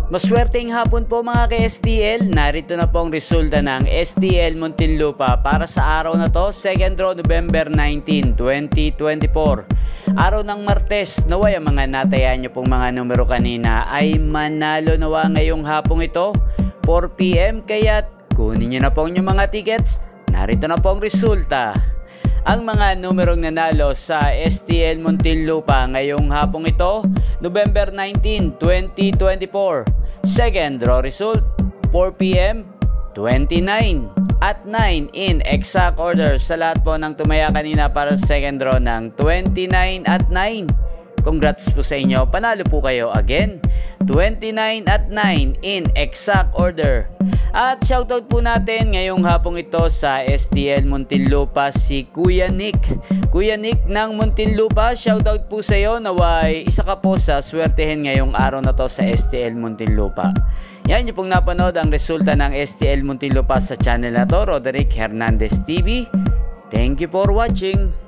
Maswerteng hapon po mga ka-STL, narito na po ang resulta ng STL Muntinlupa para sa araw na to, 2nd draw November 19, 2024. Araw ng Martes, naway ang mga natayaan nyo pong mga numero kanina ay manalo nawa ngayong hapong ito, 4 PM, kaya kunin nyo na po yung mga tickets, narito na po ang resulta. Ang mga numerong nanalo sa STL Muntinlupa ngayong hapong ito, November 19, 2024. Second draw result, 4 PM, 29 at 9 in exact order sa lahat po ng tumaya kanina para sa second draw ng 29 at 9. Congrats po sa inyo, panalo po kayo again. 29 at 9 in exact order. At shoutout po natin ngayong hapong ito sa STL Muntinlupa si Kuya Nick. Kuya Nick ng Muntinlupa, shoutout po sa iyo, naway isa ka po sa swertehin ngayong araw na to sa STL Muntinlupa. Yan yung pong napanood ang resulta ng STL Muntinlupa sa channel na to, Roderick Hernandez TV. Thank you for watching.